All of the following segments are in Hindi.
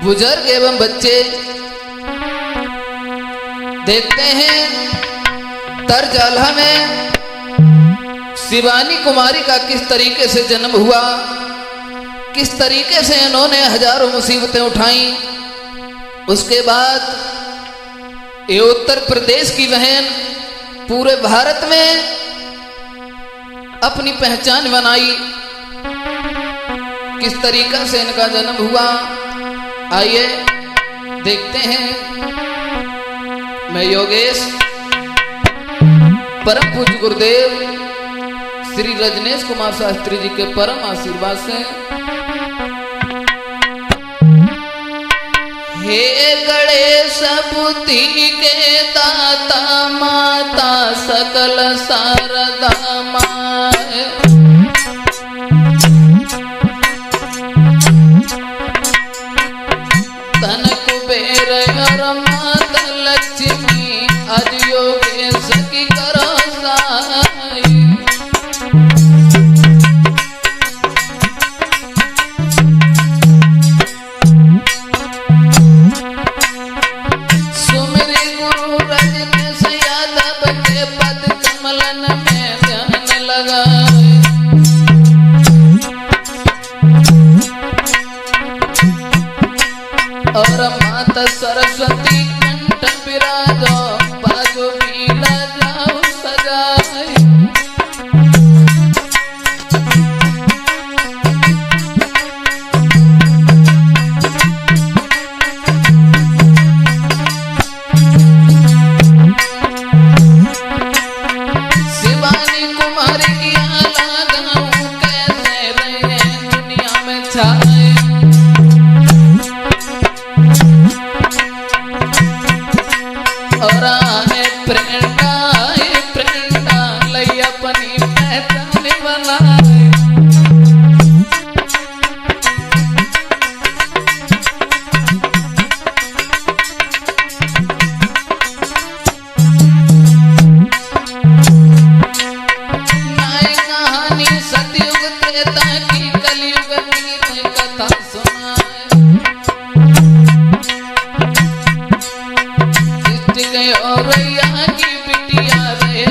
बुजुर्ग एवं बच्चे देखते हैं तरजाला में शिवानी कुमारी का किस तरीके से जन्म हुआ, किस तरीके से इन्होंने हजारों मुसीबतें उठाई। उसके बाद ये उत्तर प्रदेश की बहन पूरे भारत में अपनी पहचान बनाई। किस तरीका से इनका जन्म हुआ आइए देखते हैं। मैं योगेश परम पूज्य गुरुदेव श्री रजनेश कुमार शास्त्री जी के परम आशीर्वाद से हे गणेश बुद्धि के दाता माता सकल शारदा माए, धन कुबेर और माता लक्ष्मी आज योगेश की करो सहाय। सुमिरी गुरु रजनीश यादव के पद कमलन में ध्यान लगाए, और माता सरस्वती कंठ विराजो बाजो पीला जाओ सजाए। शिवानी कुमारी की आला कैसे रहे दुनिया में छाए, और आए प्रेरणा लई अपनी पहचान बनाए। नई कहानी सतयुग त्रेता की कलयुग की कथा सुनाए। और यहाँ की बिटिया रहे,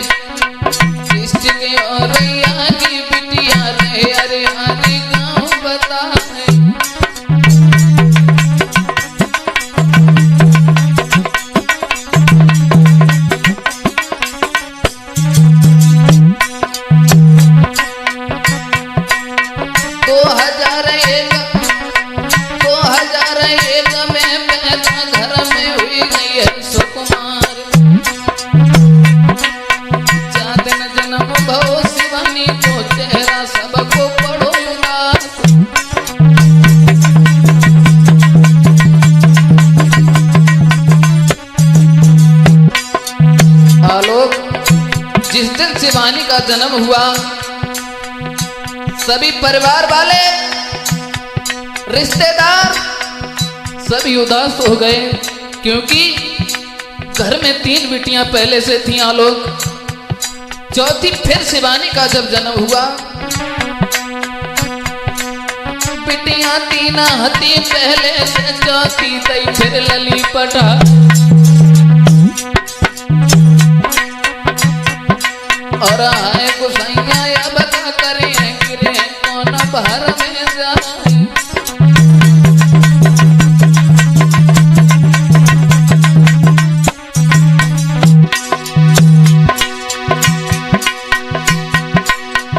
और यहाँ की बिटिया रहे, अरे आदि गाँव बताए। दो हजार एक में पैदा घर में हुई गई है सुकुमार, चाँदन जन्म भव शिवानी को चेहरा सबको पढ़ूंगा। आलोक जिस दिन शिवानी का जन्म हुआ सभी परिवार वाले रिश्तेदार सभी उदास हो गए, क्योंकि घर में 3 बिटियां पहले से थीं आलोक। चौथी फिर शिवानी का जब जन्म हुआ, बिटियां 3 हती पहले से, चौथी तई फिर लली पटा। और आए गुसैया अब क्या करें गिरे कौन बाहर में जाए।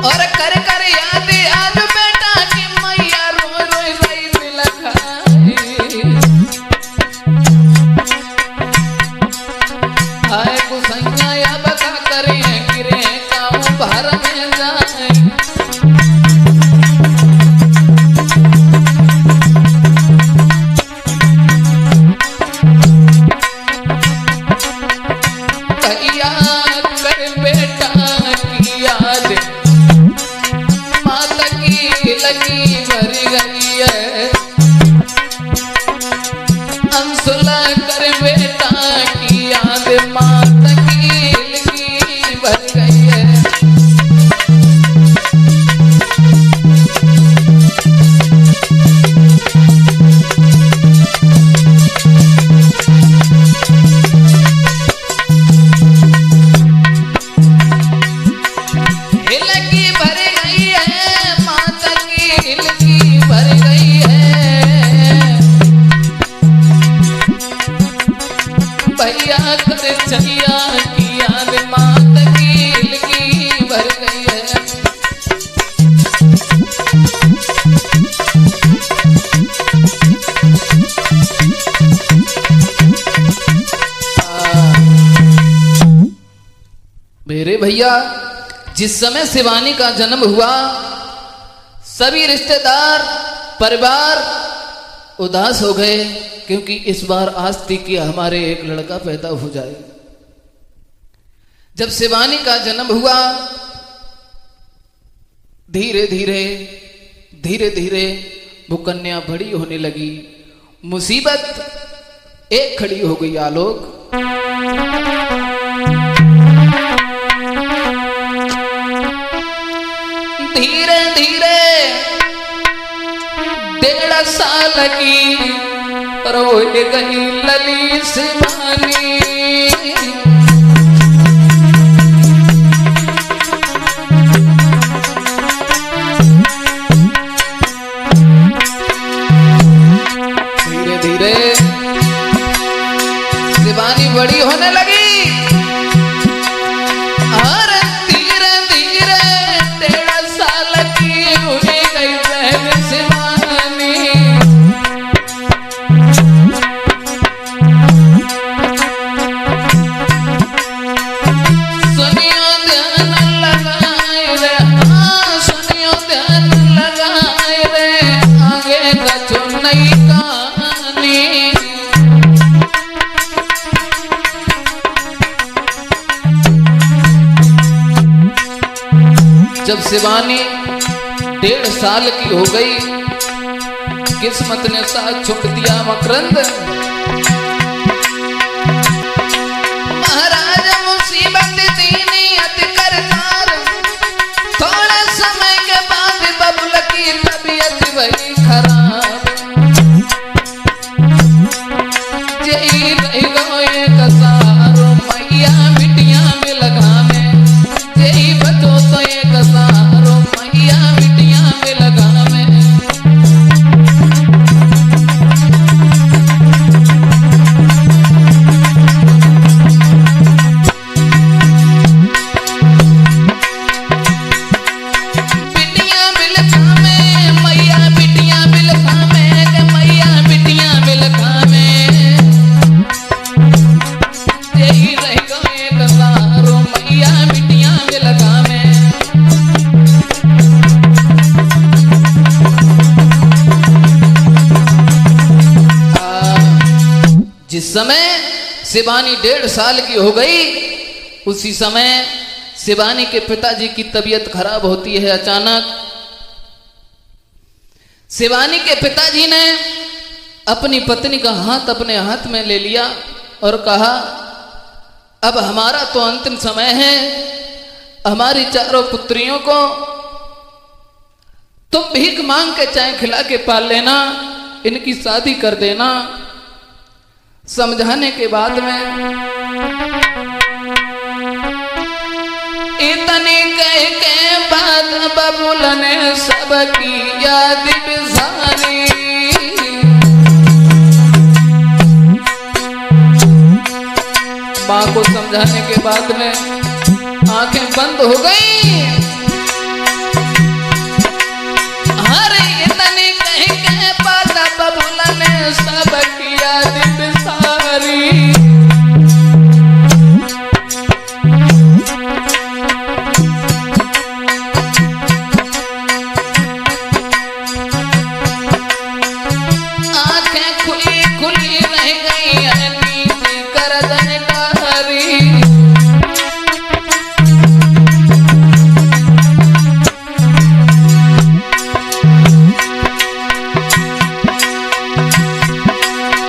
और कर कर याद आज बेटा की मैया रो रो रही दिलखाई। आए गुसैया अब क्या करें गिरे काम बाहर में जाए। भैया कर बेटा की याद माता की लगी भर गई है, अंसुला कर बेटा की याद माता की लगी भर गई है। भैया कर छैया किया मात की भर गई है। मेरे भैया जिस समय शिवानी का जन्म हुआ सभी रिश्तेदार परिवार उदास हो गए, क्योंकि इस बार आस थी कि हमारे एक लड़का पैदा हो जाए। जब शिवानी का जन्म हुआ धीरे धीरे धीरे धीरे वो कन्या बड़ी होने लगी। मुसीबत एक खड़ी हो गई आलोक। धीरे धीरे 1.5 साल की रोए गई लली शिवानी। धीरे धीरे शिवानी बड़ी होने लगी और धीरे धीरे 1.5 साल की हुई गई बहन शिवानी। सुनियो ध्यान लगाए रे, हाँ सुनियो ध्यान लगाए रे, आगे कछु नई कहानी। जब शिवानी 1.5 साल की हो गई किस्मत ने साथ छुप दिया मकरंद। महाराज मुसीबत दीनी अति करतार, थोड़े समय के बाद बबुल की तबीयत वही खराब। जय रह गए कसारो मैया बिटिया में लगा में, जय बचो तो ये कसारो मैया बिटिया में लगा में। बिटिया मिलखा में मैया बिटिया मिलखा में, मैया बिटिया मिलखा में, जय रह गए कसारो मैया बिटिया में लगा में। जिस समय शिवानी 1.5 साल की हो गई उसी समय शिवानी के पिताजी की तबीयत खराब होती है अचानक। शिवानी के पिताजी ने अपनी पत्नी का हाथ अपने हाथ में ले लिया और कहा अब हमारा तो अंतिम समय है, हमारी 4 पुत्रियों को तुम भीख मांग के चाय खिला के पाल लेना, इनकी शादी कर देना। समझाने के बाद में इतनी कह के बाद बबुल ने सबकी याद बिसारी। माँ को समझाने के बाद में आंखें बंद हो गई। अरे इतनी कह के बाद बबुल ने सबकी याद बिसारी। आंखें खुली खुली रह गई है नींद गर्दन डहरी।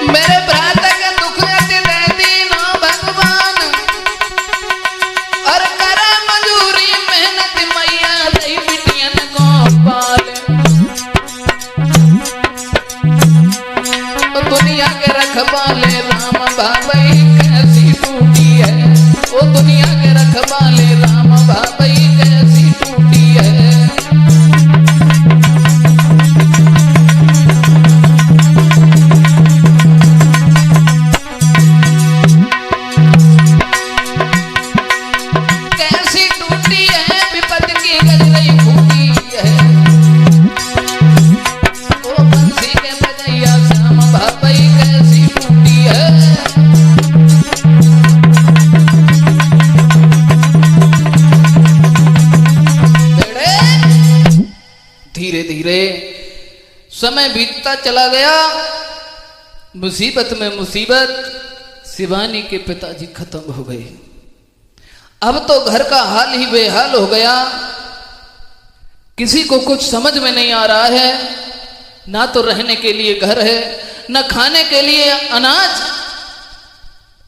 मेरे भ्राता के दुख दे दीनो भगवान और करा मजूरी मेहनत मैया दई बिटियन को पाले। तो दुनिया के रखवाले राम भाई कैसी टूटी है, ओ दुनिया के रखवाले राम भाई कैसी टूटी है। समय बीतता चला गया, मुसीबत में मुसीबत, शिवानी के पिताजी खत्म हो गए। अब तो घर का हाल ही बेहाल हो गया। किसी को कुछ समझ में नहीं आ रहा है, ना तो रहने के लिए घर है, ना खाने के लिए अनाज,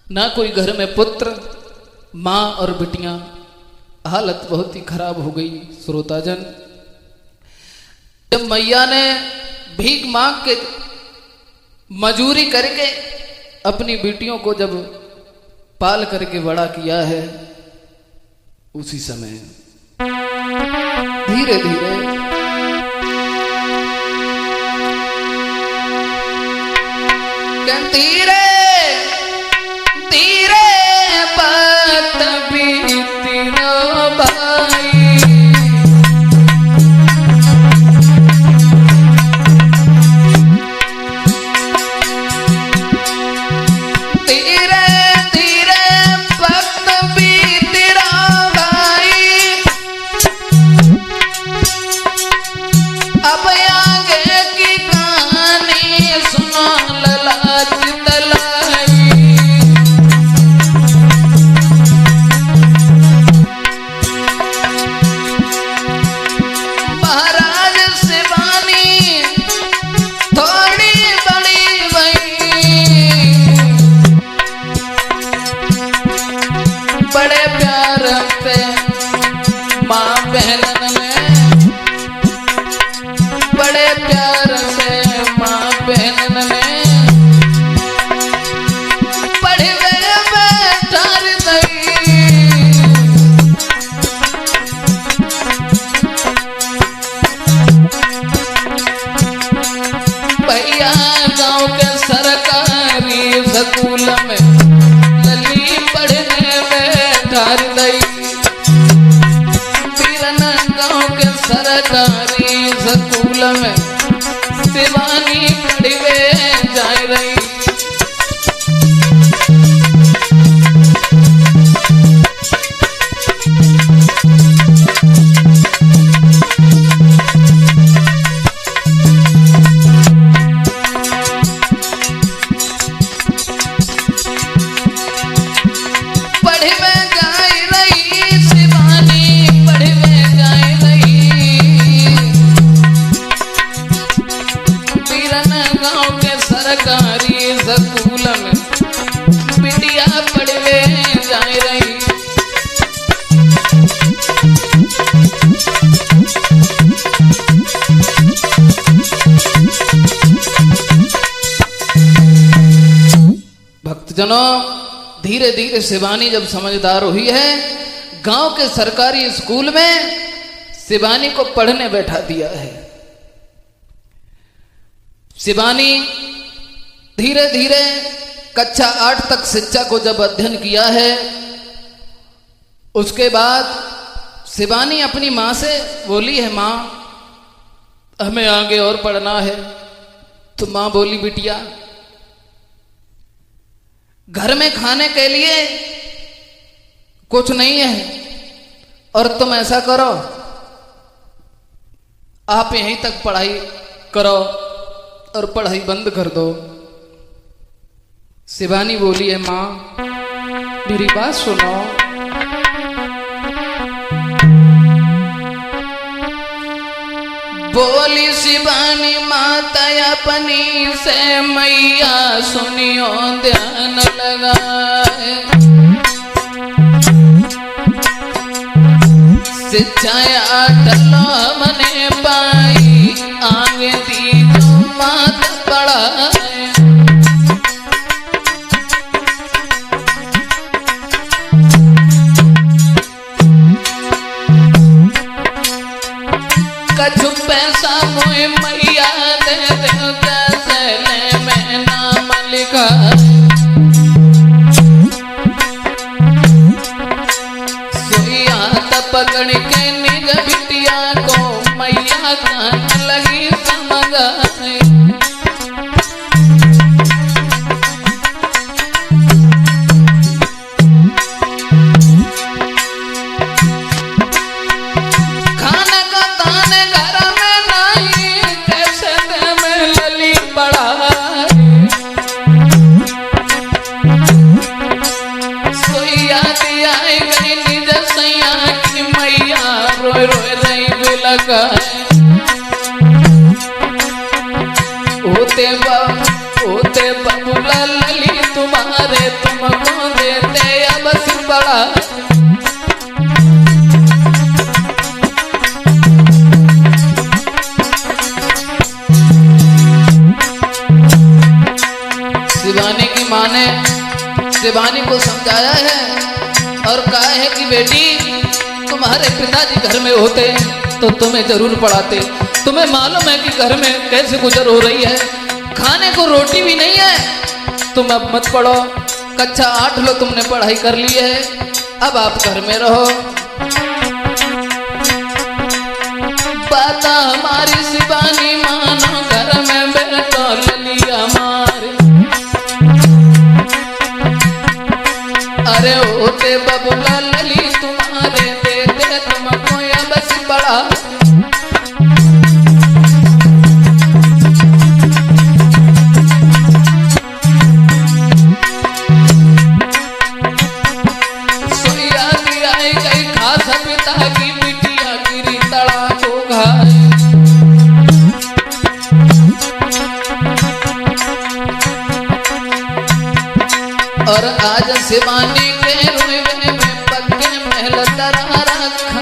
ना कोई घर में पुत्र, मां और बिटियां। हालत बहुत ही खराब हो गई श्रोताजन। जब मैया ने भीख मांग के मजूरी करके अपनी बेटियों को जब पाल करके बड़ा किया है, उसी समय धीरे धीरे धीरे धीरे बात बीती रो भाई। स्कूल में लली पढ़ने में ठार दई, पीरना गाँव के सरकारी स्कूल में शिवानी पढ़वे जाए रही। सरकारी स्कूल में बिटिया पढ़वे जाए रही। भक्तजनों, धीरे धीरे शिवानी जब समझदार हुई है, गांव के सरकारी स्कूल में शिवानी को पढ़ने बैठा दिया है। शिवानी धीरे धीरे कक्षा 8 तक शिक्षा को जब अध्ययन किया है, उसके बाद शिवानी अपनी मां से बोली है, मां हमें आगे और पढ़ना है। तो मां बोली, बिटिया घर में खाने के लिए कुछ नहीं है, और तुम ऐसा करो, आप यहीं तक पढ़ाई करो और पढ़ाई बंद कर दो। शिवानी बोली है, मां मेरी बात सुनो। बोली शिवानी माता अपनी से, मैया सुनियो ध्यान लगाए। शिक्षा 8 हमने पाई, आगे दी जो मात पढ़ाए। कछु पैसा मोए मैया दे दे, कैसे में नाम लिखा। सुइया पकड़ के निज बिटिया को मैया कान लगी समझाए। खाना का ताने घर में नहीं, कैसे दे में होते बबुला लली तुम्हारे, तुमको देते अब बड़ा। शिवानी की माँ ने शिवानी को समझाया है और कहा है कि बेटी तुम्हारे पिताजी घर में होते तो तुम्हें जरूर पढ़ाते। तुम्हें मालूम है कि घर में कैसे गुजर हो रही है, खाने को रोटी भी नहीं है। तुम अब मत पढ़ो, कक्षा 8 लो, तुमने पढ़ाई कर ली है, अब आप घर में रहो। बात हमारी शिवानी मानो, घर में बैठो ललिया मारे। अरे होते बबुला लली तुम्हारे, देते तुमको या बस बड़ा। सोया की आई गई खास पिता की बिटिया गिरी तड़ा को घाय। और आज शिवानी के रुए में पक्के महल तरा रखा।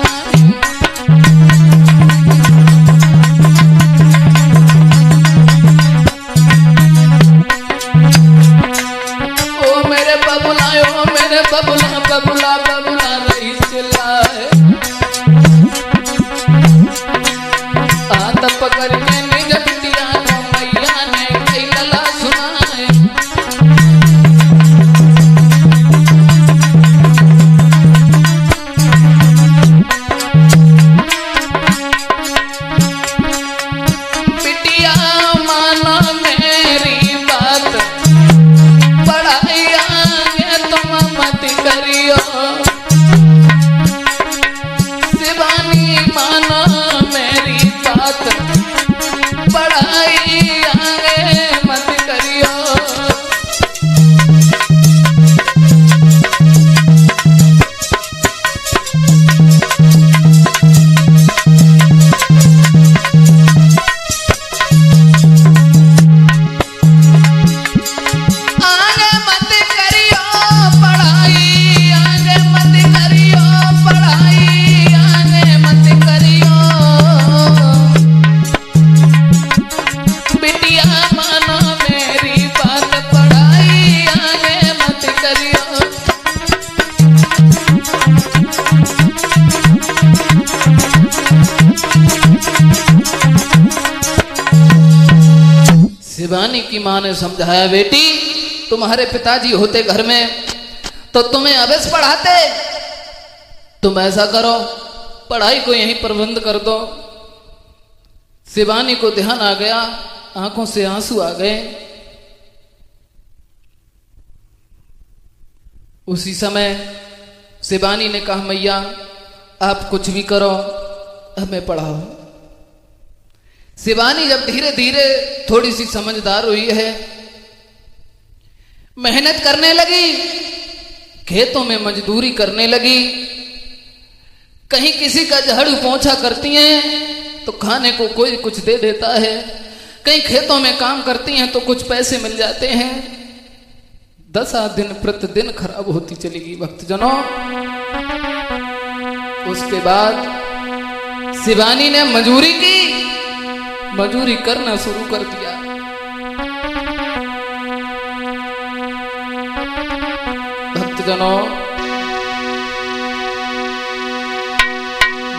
ओ मेरे बबुला, ओ मेरे बबुला, बबुला बबुला रही चिल्लाए। हाथ पकड़ के निज बिटिया को मैया ने कई लला सुनाए। शिवानी की माँ ने समझाया, बेटी तुम्हारे पिताजी होते घर में तो तुम्हें अवश्य पढ़ाते। तुम ऐसा करो, पढ़ाई को यहीं प्रबंध कर दो। शिवानी को ध्यान आ गया, आंखों से आंसू आ गए। उसी समय शिवानी ने कहा, मैया आप कुछ भी करो, हमें पढ़ाओ। शिवानी जब धीरे धीरे थोड़ी सी समझदार हुई है, मेहनत करने लगी, खेतों में मजदूरी करने लगी। कहीं किसी का झाड़ू पोंछा करती हैं तो खाने को कोई कुछ दे देता है, कहीं खेतों में काम करती हैं तो कुछ पैसे मिल जाते हैं। 10 दिन प्रतिदिन खराब होती चलेगी भक्तजनों। उसके बाद शिवानी ने मजूरी करना शुरू कर दिया। भक्तजनों,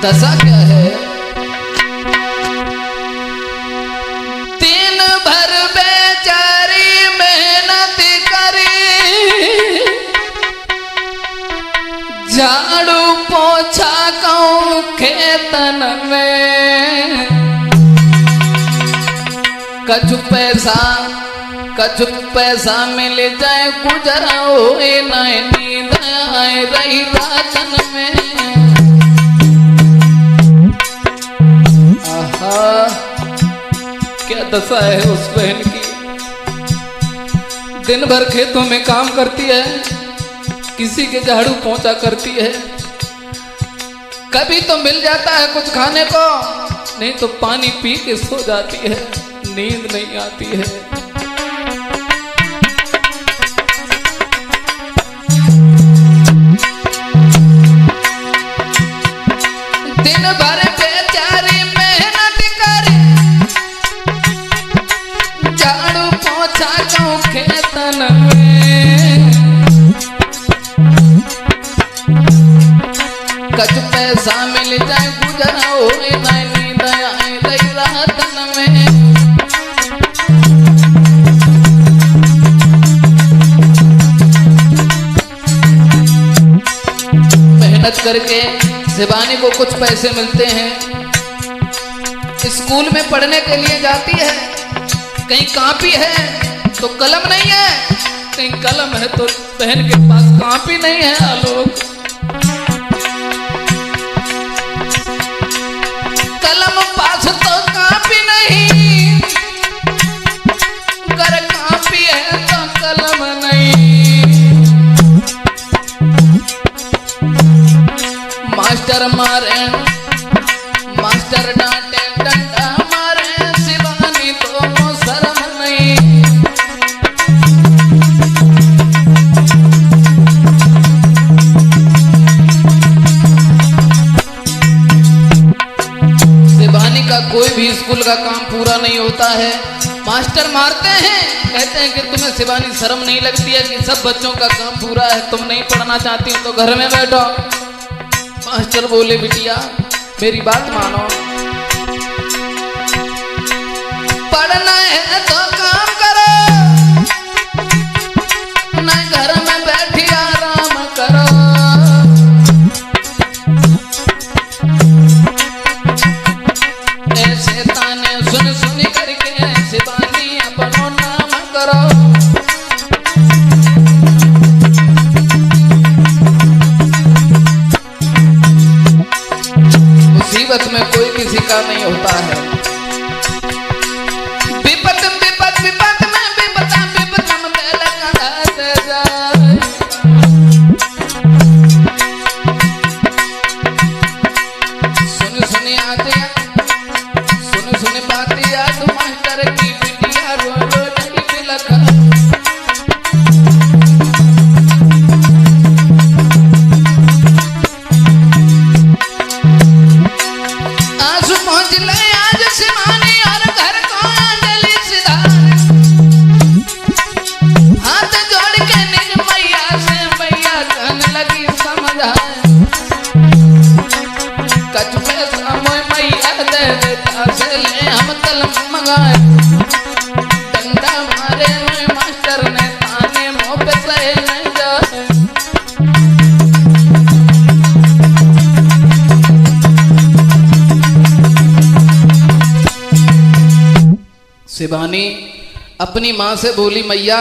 दशा क्या है? दिन भर बेचारी मेहनत करी, झाड़ू पोछा कहूं खेतन में। कछु पैसा मिल जाए गुजरा होए, ना नींद आए रही रातन में। आहा, क्या दशा है उस बहन की। दिन भर खेतों में काम करती है, किसी के झाड़ू पोंछा करती है, कभी तो मिल जाता है कुछ खाने को, नहीं तो पानी पी के सो जाती है। नींद नहीं आती है। दिन भर बेचारी मेहनत करे, झाड़ू पोछा गाँव खेतन में, कच पैसा मिल जाए गुजरा हो नींद आए गई रातन में। मेहनत करके शिवानी को कुछ पैसे मिलते हैं, स्कूल में पढ़ने के लिए जाती है। कहीं कॉपी है तो कलम नहीं है, कहीं कलम है तो बहन के पास कॉपी नहीं है। आलोक कलम पास तो कॉपी नहीं, कर कॉपी है तो कलम नहीं। मास्टर मारे, मास्टर डांटे, डंडा मारे, शिवानी तो शर्म नहीं। शिवानी का कोई भी स्कूल का काम पूरा नहीं होता है। मास्टर मारते हैं, कहते हैं कि तुम्हें शिवानी शर्म नहीं लगती है कि सब बच्चों का काम पूरा है, तुम नहीं पढ़ना चाहती हो तो घर में बैठो। मास्टर बोले बिटिया मेरी बात मानो, पढ़ना है तो काम करो, न घर में बैठी आराम करो। ऐसे ताने सुन सुन करके शिवानी अपनो नाम करो। मुसीबत में कोई किसी का नहीं होता है। विपत विपत विपत में विपता विपतम में लगाते जाए। सुन सुन आते, सुन सुन बातें याद मास्टर की बिटिया रो रो नहीं बिलखा। आंसू पहुंच ले आज शिवानी और घर को अंजलि सिधार। हाथ जोड़ के निज मैया से मैया कहने लगी समझाए। कच पैसा मोय मैया दे देता से ले हम कलम मंगाए। डंडा मारे मोय मास्टर ने ताने मुंह पे सहे नहीं जाए। शिवानी अपनी माँ से बोली मैया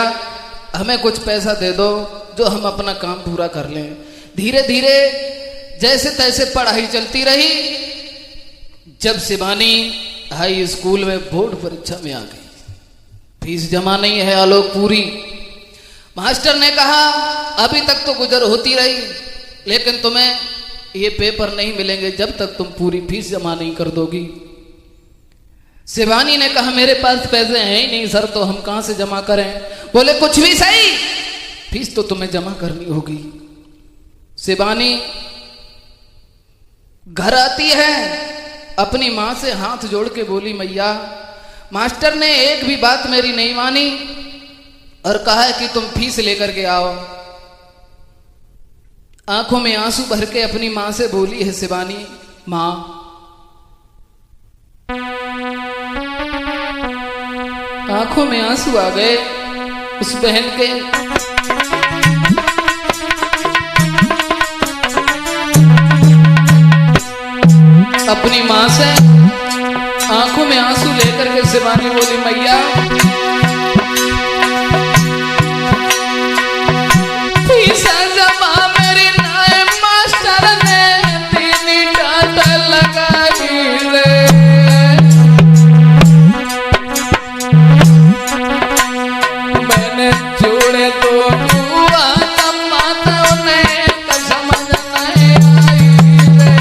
हमें कुछ पैसा दे दो जो हम अपना काम पूरा कर लें। धीरे धीरे जैसे तैसे पढ़ाई चलती रही। जब शिवानी हाई स्कूल में बोर्ड परीक्षा में आ गई, फीस जमा नहीं है आलोक पूरी। मास्टर ने कहा अभी तक तो गुजर होती रही, लेकिन तुम्हें ये पेपर नहीं मिलेंगे जब तक तुम पूरी फीस जमा नहीं कर दोगी। शिवानी ने कहा मेरे पास पैसे हैं ही नहीं सर, तो हम कहां से जमा करें। बोले कुछ भी सही, फीस तो तुम्हें जमा करनी होगी। शिवानी घर आती है, अपनी मां से हाथ जोड़ के बोली मैया मास्टर ने एक भी बात मेरी नहीं मानी और कहा है कि तुम फीस लेकर के आओ। आंखों में आंसू भर के अपनी मां से बोली है शिवानी मां आंखों में आंसू आ गए उस बहन के। अपनी मां से आंखों में आंसू लेकर के शिवानी बोली मैया फीस जमा मेरी नाय मास्टर ने 3 डांट लगाई रे। मैंने जोड़े तो दुआ माता ने समझ नहीं आई रे।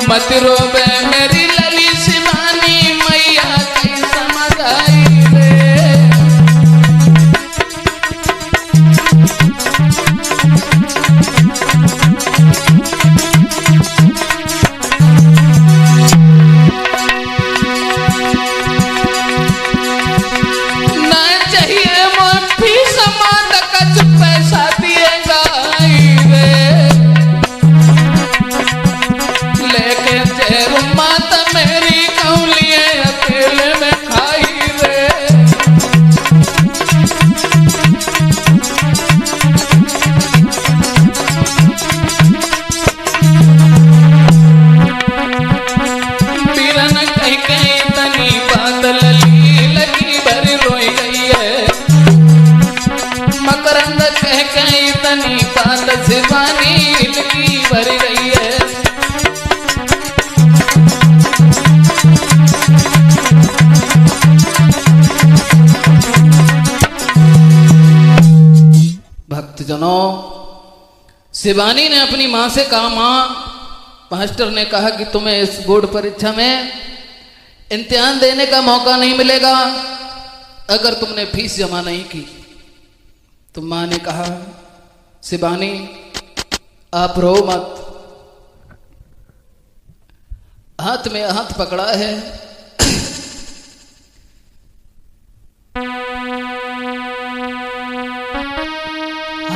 मत रोवे मेरी लली शिवानी मैया की समझ आई रे। ना चाहिए मुट्ठी समान कच पैसा दिएगा मेरी कौलिए अकेले में खाई रे। बीरन कहीं कहीं तनी बात लली लगी भरी रोई गई है। मकरंद कह कहीं तनी बात शिवानी लगी भरी गई है। भक्तजनों, शिवानी ने अपनी मां से कहा, मां मास्टर ने कहा कि तुम्हें इस बोर्ड परीक्षा में इम्तिहान देने का मौका नहीं मिलेगा अगर तुमने फीस जमा नहीं की। तो मां ने कहा, शिवानी आप रो मत, हाथ में हाथ पकड़ा है,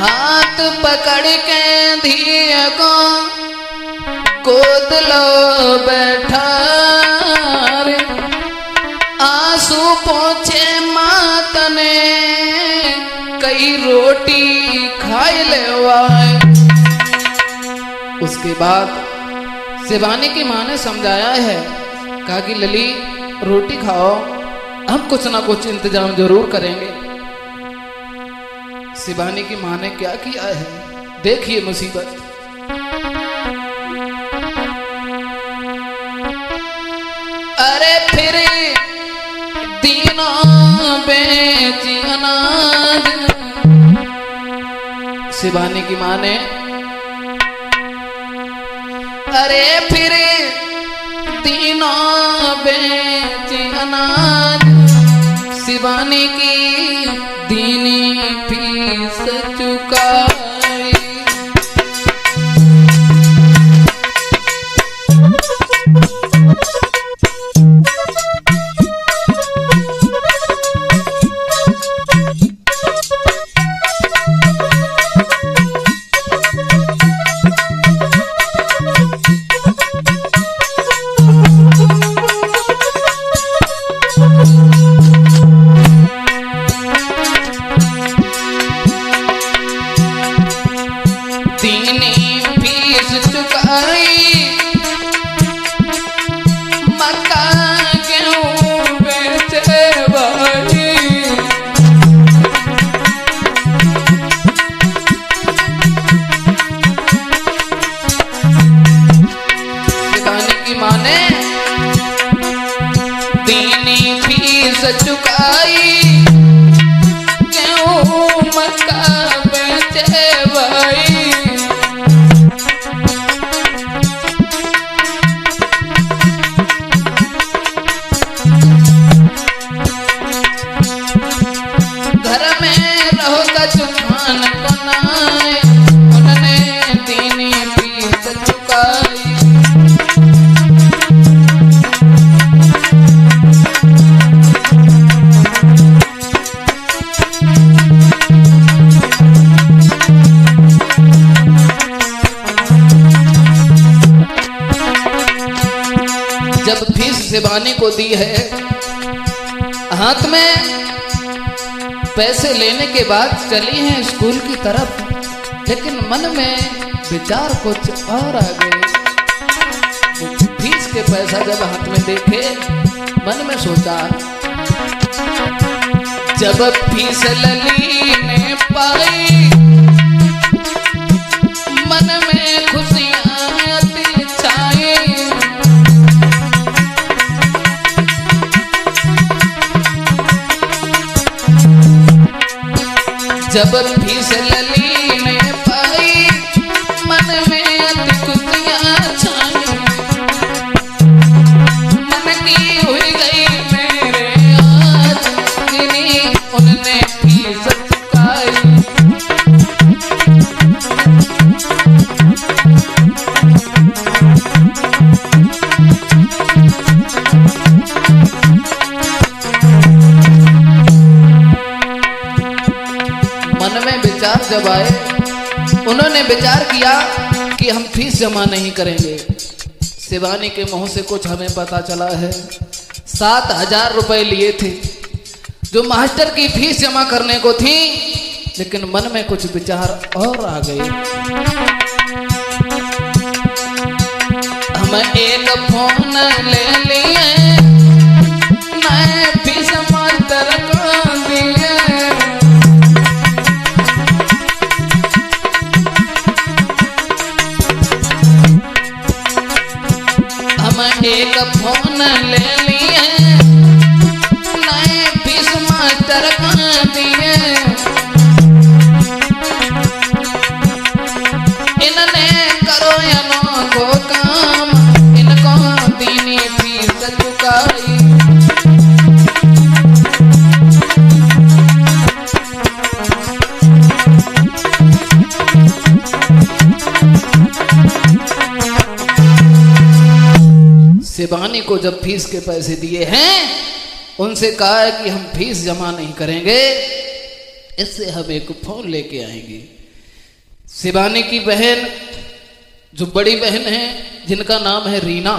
हाथ पकड़ के धीरे को गोद लो बैठा रे। आंसू पोछे मात ने कई रोटी खाई ले वाए। उसके बाद शिवानी की मां ने समझाया है, कहा कि लली रोटी खाओ, हम कुछ ना कुछ इंतजाम जरूर करेंगे। शिवानी की मां ने क्या किया है, देखिए मुसीबत। अरे फिर दीनों बेची अनाज, शिवानी की मां ने, अरे फिर दीनों बेची अनाज, शिवानी की दीनी फीस चुकाई। चुकाई क्यों मक्का बेचे भाई। घर में रहो कचुखान को नाए, उन्होंने दीनी फीस चुकाई। जब फीस शिवानी को दी है, हाथ में पैसे लेने के बाद चली हैं स्कूल की तरफ, लेकिन मन में विचार कुछ और आ गए। फीस के पैसा जब हाथ में देखे, मन में सोचा, जब फीस लली ने पाई, मन में खुशियां दिल छाई। जब फीस लली ने पाई, मन में अति खुशियां छाई। दिया कि हम फीस जमा नहीं करेंगे। शिवानी के मुंह से कुछ हमें पता चला है। 7,000 रुपए लिए थे जो मास्टर की फीस जमा करने को थी, लेकिन मन में कुछ विचार और आ गए। हम एक फोन ले लिए, नए फीस मास्टर को दिए। हम एक फोन ले लिए, नए फीस मास्टर को दिए। इन्होंने करो अनोखो काम, इनको दीनी फीस चुकाई। शिवानी को जब फीस के पैसे दिए हैं, उनसे कहा है कि हम फीस जमा नहीं करेंगे, इससे हम एक फोन लेके आएंगे। शिवानी की बहन, जो बड़ी बहन है जिनका नाम है रीना,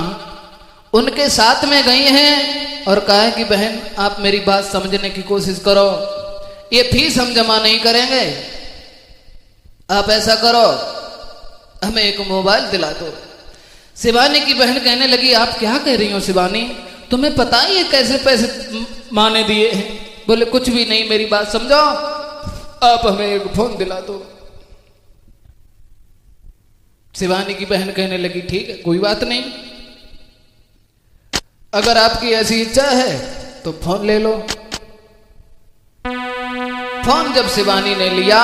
उनके साथ में गई हैं और कहा है कि बहन आप मेरी बात समझने की कोशिश करो, ये फीस हम जमा नहीं करेंगे। आप ऐसा करो, हमें एक मोबाइल दिला दो। शिवानी की बहन कहने लगी, आप क्या कह रही हो शिवानी, तुम्हें पता ही है कैसे पैसे माने दिए हैं? बोले कुछ भी नहीं, मेरी बात समझो, आप हमें एक फोन दिला दो। शिवानी की बहन कहने लगी, ठीक है कोई बात नहीं, अगर आपकी ऐसी इच्छा है तो फोन ले लो। फोन जब शिवानी ने लिया,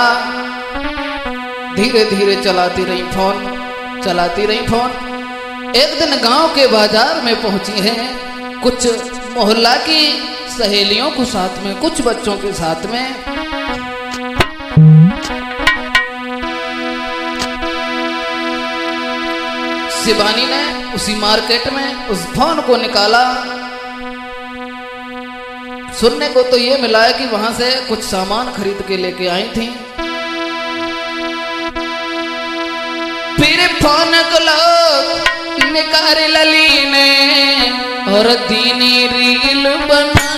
धीरे धीरे चलाती रही फोन, चलाती रही फोन। एक दिन गांव के बाजार में पहुंची है, कुछ मोहल्ला की सहेलियों को साथ में, कुछ बच्चों के साथ में। शिवानी ने उसी मार्केट में उस फोन को निकाला। सुनने को तो ये मिला है कि वहां से कुछ सामान खरीद के लेके आई थी। फिर फोन को लोग निकाल लली ने और दीनी रील बनाई।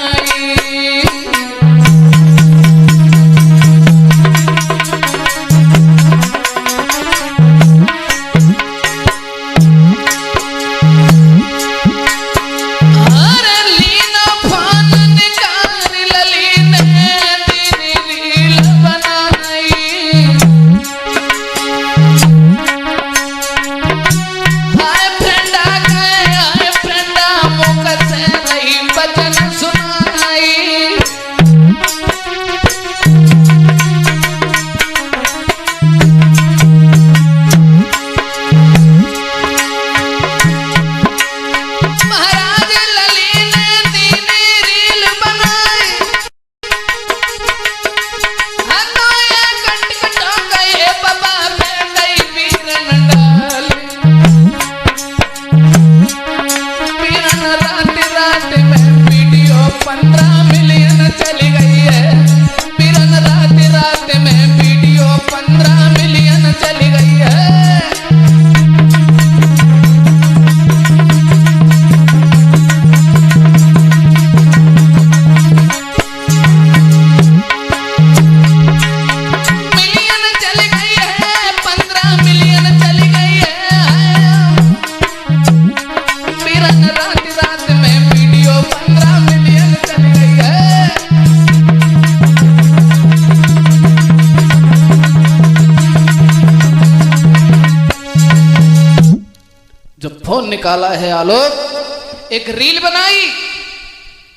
निकाला है आलोक, एक रील बनाई,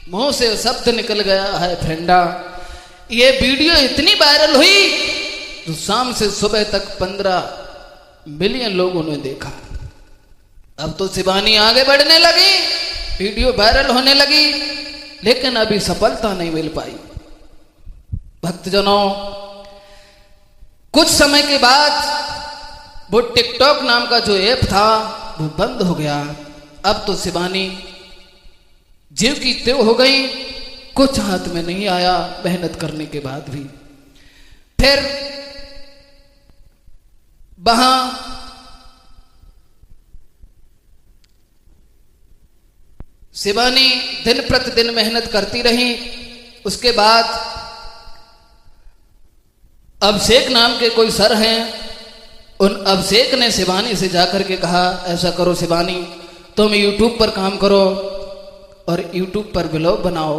मुंह से शब्द निकल गया है फ्रेंडा। ये वीडियो इतनी वायरल हुई तो शाम से सुबह तक 15 मिलियन लोगों ने देखा। अब तो शिवानी आगे बढ़ने लगी, वीडियो वायरल होने लगी, लेकिन अभी सफलता नहीं मिल पाई। भक्तजनों, कुछ समय के बाद वो टिकटॉक नाम का जो ऐप था वो बंद हो गया। अब तो शिवानी जीव की त्यों हो गई, कुछ हाथ में नहीं आया मेहनत करने के बाद भी। फिर वहां शिवानी दिन प्रतिदिन मेहनत करती रही। उसके बाद अभिषेक नाम के कोई सर हैं, उन अभिषेक ने शिवानी से जाकर के कहा, ऐसा करो शिवानी, तुम यूट्यूब पर काम करो और यूट्यूब पर ब्लॉग बनाओ।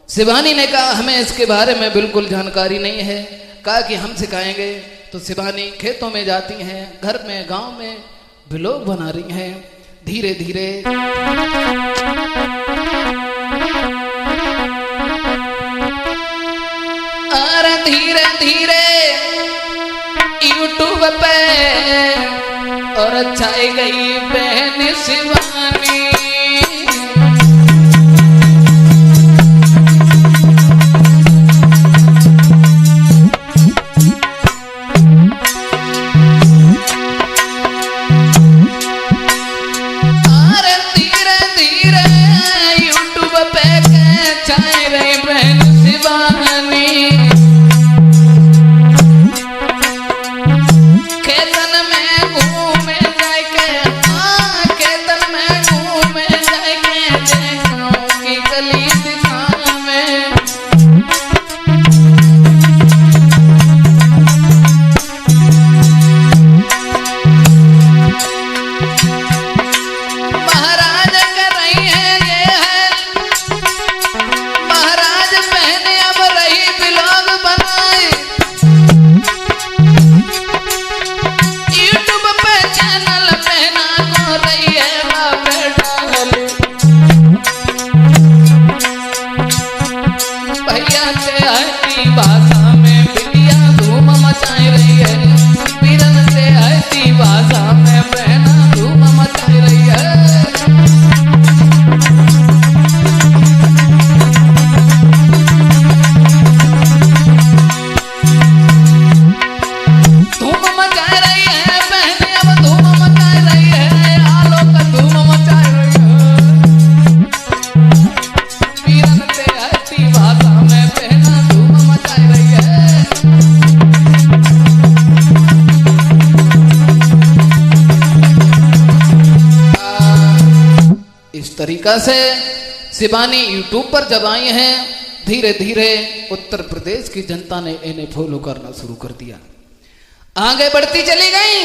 शिवानी ने कहा, हमें इसके बारे में बिल्कुल जानकारी नहीं है। कहा कि हम सिखाएंगे। तो शिवानी खेतों में जाती हैं, घर में, गांव में ब्लॉग बना रही हैं। धीरे धीरे और धीरे धीरे यूट्यूब पे और छाई गई बहन शिवानी। तरीका से शिवानी यूट्यूब पर जब आई हैं, धीरे धीरे उत्तर प्रदेश की जनता ने इन्हें फॉलो करना शुरू कर दिया। आगे बढ़ती चली गई,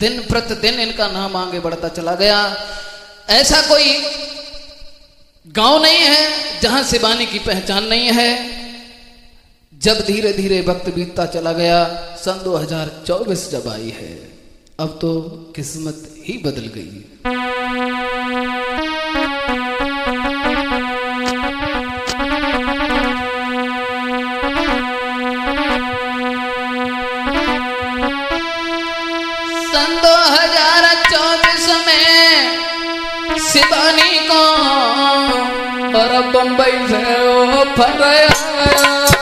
दिन प्रतिदिन इनका नाम आगे बढ़ता चला गया। ऐसा कोई गांव नहीं है जहां शिवानी की पहचान नहीं है। जब धीरे धीरे वक्त बीतता चला गया, सन 2024 जब आई है, अब तो किस्मत ही बदल गई। सन 2024 में शिवानी को और बंबई से ऑफर आया।